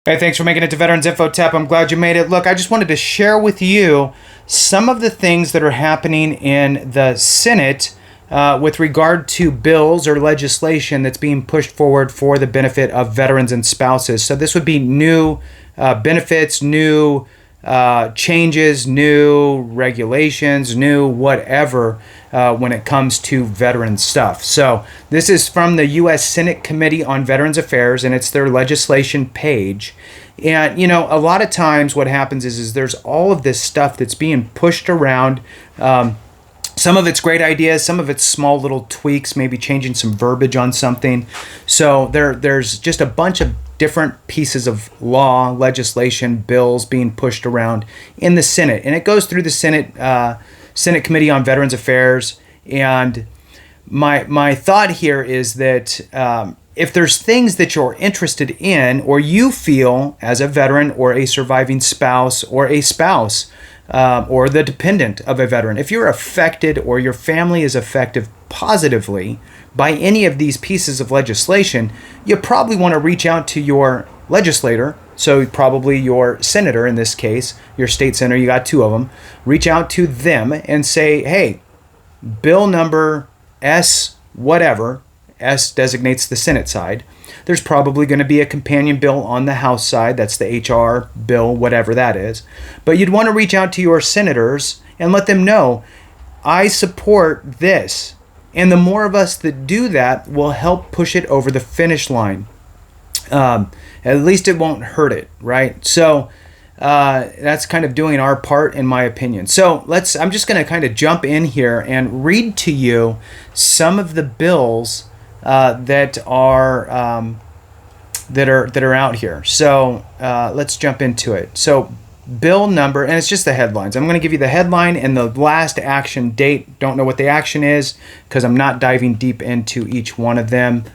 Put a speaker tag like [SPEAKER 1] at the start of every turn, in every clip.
[SPEAKER 1] Hey, thanks for making it to Veterans Info Tap. I'm glad you made it. Look, I just wanted to share with you some of the things that are happening in the Senate with regard to bills or legislation that's being pushed forward for the benefit of veterans and spouses. So this would be new benefits, new changes, new regulations, new whatever when it comes to veteran stuff. So this is from the U.S. Senate Committee on Veterans Affairs, and it's their legislation page. And you know, a lot of times what happens is there's all of this stuff that's being pushed around. Some of it's great ideas, some of it's small little tweaks, maybe changing some verbiage on something. So there's just a bunch of different pieces of law, legislation, bills being pushed around in the Senate, and it goes through the Senate Committee on Veterans Affairs. And my thought here is that if there's things that you're interested in, or you feel as a veteran or a surviving spouse or a spouse or the dependent of a veteran, if you're affected or your family is affected positively by any of these pieces of legislation, you probably want to reach out to your legislator. So probably your senator in this case, your state senator, you got two of them, reach out to them and say, hey, bill number S whatever, S designates the Senate side. There's probably going to be a companion bill on the House side. That's the HR bill, whatever that is. But you'd want to reach out to your senators and let them know, I support this. And the more of us that do that will help push it over the finish line. At least it won't hurt it, right? So that's kind of doing our part, in my opinion. So I'm just going to kind of jump in here and read to you some of the bills that are out here. So let's jump into it. So bill number, and it's just the headlines. I'm going to give you the headline and the last action date. Don't know what the action is because I'm not diving deep into each one of them.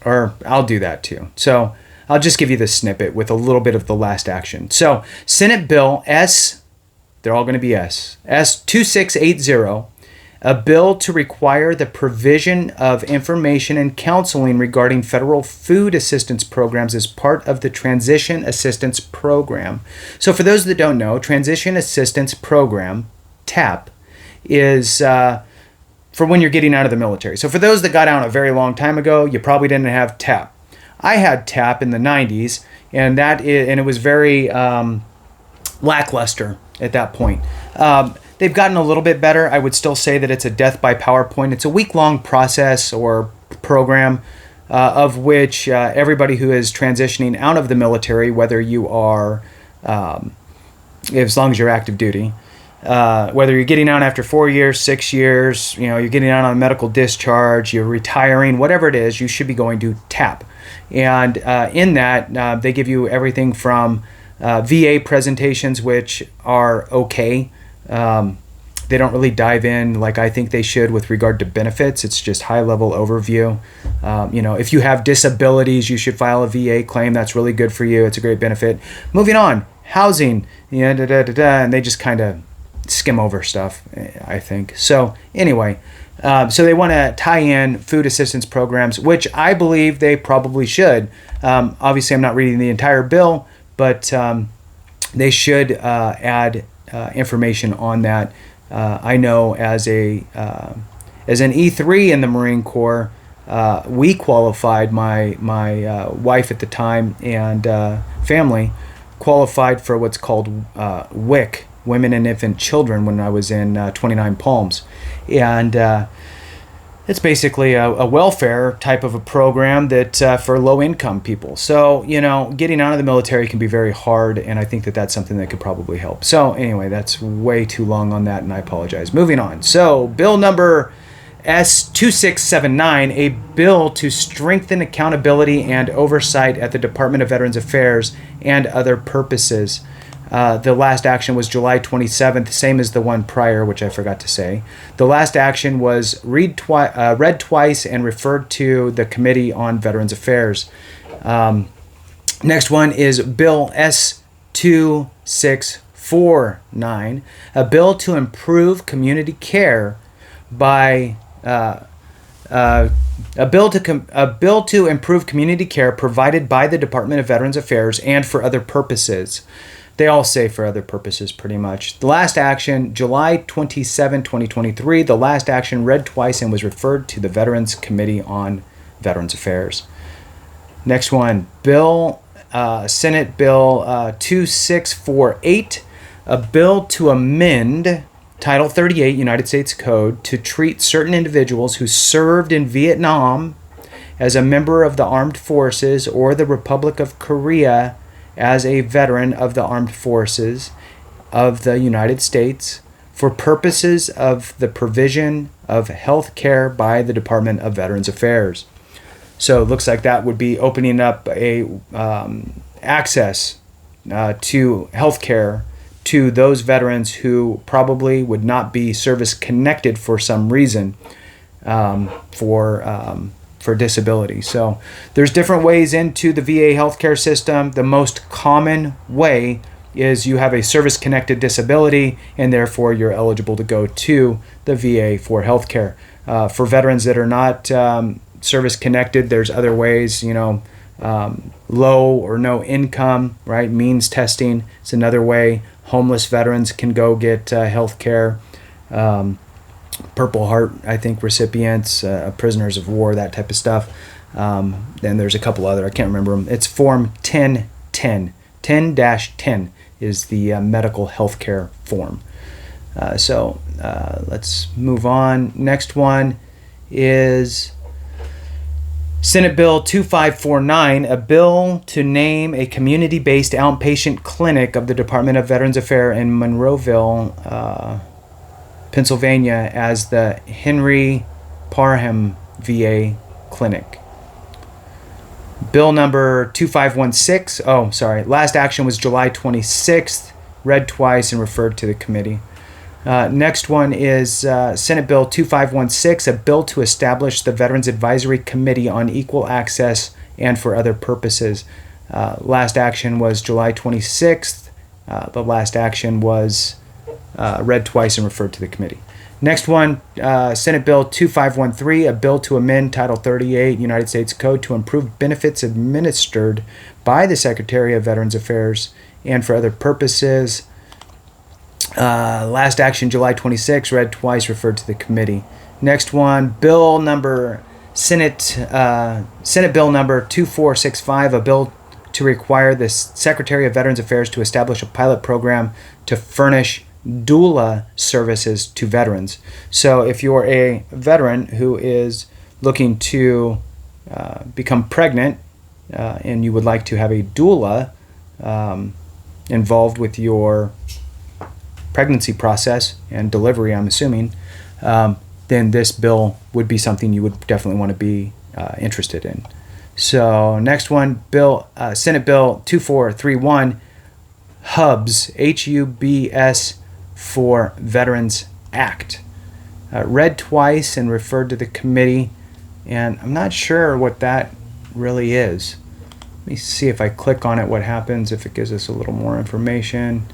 [SPEAKER 1] Or I'll do that too. So I'll just give you the snippet with a little bit of the last action. So Senate Bill S, they're all going to be S 2680, a bill to require the provision of information and counseling regarding federal food assistance programs as part of the Transition Assistance Program. So for those that don't know, Transition Assistance Program, TAP, is for when you're getting out of the military. So for those that got out a very long time ago, you probably didn't have TAP. I had TAP in the 90s, and it was very lackluster at that point. They've gotten a little bit better. I would still say that it's a death by PowerPoint. It's a week-long process or program of which everybody who is transitioning out of the military, whether you are, as long as you're active duty, whether you're getting out after 4 years, 6 years, you're getting out on a medical discharge, you're retiring, whatever it is, you should be going to TAP. And in that, they give you everything from VA presentations, which are okay. They don't really dive in like I think they should with regard to benefits. It's just high-level overview. If you have disabilities, you should file a VA claim. That's really good for you. It's a great benefit. Moving on, housing, and they just kind of skim over stuff, I think. So anyway, so they want to tie in food assistance programs, which I believe they probably should. Obviously, I'm not reading the entire bill, but they should add information on that. I know as an E3 in the Marine Corps, we qualified, my wife at the time and family qualified for what's called WIC, Women and Infant Children, when I was in 29 Palms. And it's basically a welfare type of a program that for low-income people. So, getting out of the military can be very hard, and I think that that's something that could probably help. So, anyway, that's way too long on that, and I apologize. Moving on. So, bill number S2679, a bill to strengthen accountability and oversight at the Department of Veterans Affairs and other purposes. The last action was July 27th, same as the one prior, which I forgot to say. The last action was read twice and referred to the Committee on Veterans Affairs. Next one is Bill S2649, a bill to improve community care by a bill to improve community care provided by the Department of Veterans Affairs and for other purposes. They all say for other purposes pretty much. The last action, July 27, 2023. The last action read twice and was referred to the Veterans Committee on Veterans Affairs. Next one, Senate Bill 2648, a bill to amend Title 38 United States Code to treat certain individuals who served in Vietnam as a member of the armed forces or the Republic of Korea as a veteran of the armed forces of the United States for purposes of the provision of health care by the Department of Veterans Affairs. So it looks like that would be opening up a access to health care to those veterans who probably would not be service connected for some reason for disability. So there's different ways into the VA healthcare system. The most common way is you have a service-connected disability and therefore you're eligible to go to the VA for healthcare. For veterans that are not service-connected, there's other ways, low or no income, right? Means testing is another way. Homeless veterans can go get healthcare. Purple Heart, I think, recipients, prisoners of war, that type of stuff. Then there's a couple other, I can't remember them. It's Form 1010. 10-10 is the medical health care form. So let's move on. Next one is Senate Bill 2549, a bill to name a community-based outpatient clinic of the Department of Veterans Affairs in Monroeville, Pennsylvania as the Henry Parham VA Clinic. Bill number 2516, last action was July 26th, read twice and referred to the committee. Next one is Senate Bill 2516, a bill to establish the Veterans Advisory Committee on Equal Access and for other purposes. Last action was July 26th. The last action was read twice and referred to the committee. Next one, Senate Bill 2513, a bill to amend Title 38 United States Code to improve benefits administered by the Secretary of Veterans Affairs and for other purposes. Last action July 26, read twice, referred to the committee. Next one, Senate Bill number 2465, a bill to require the Secretary of Veterans Affairs to establish a pilot program to furnish doula services to veterans. So if you're a veteran who is looking to become pregnant and you would like to have a doula involved with your pregnancy process and delivery, I'm assuming, then this bill would be something you would definitely want to be interested in. So next one, Senate Bill 2431, HUBS, H-U-B-S, for Veterans Act. Read twice and referred to the committee, and I'm not sure what that really is. Let me see if I click on it, what happens, if it gives us a little more information.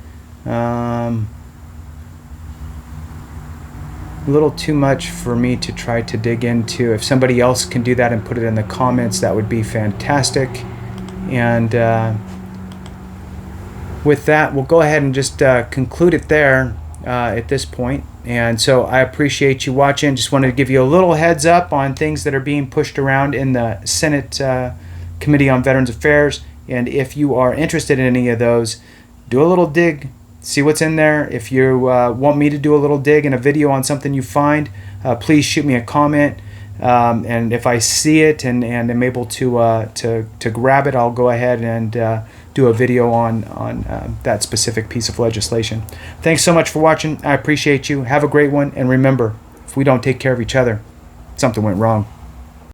[SPEAKER 1] A little too much for me to try to dig into. If somebody else can do that and put it in the comments, that would be fantastic. And with that, we'll go ahead and just conclude it there at this point. And so I appreciate you watching. Just wanted to give you a little heads up on things that are being pushed around in the Senate Committee on Veterans Affairs. And if you are interested in any of those, do a little dig. See what's in there. If you want me to do a little dig in a video on something you find, please shoot me a comment. And if I see it and am able to grab it, I'll go ahead and do a video on that specific piece of legislation. Thanks so much for watching. I appreciate you. Have a great one. And remember, if we don't take care of each other, something went wrong.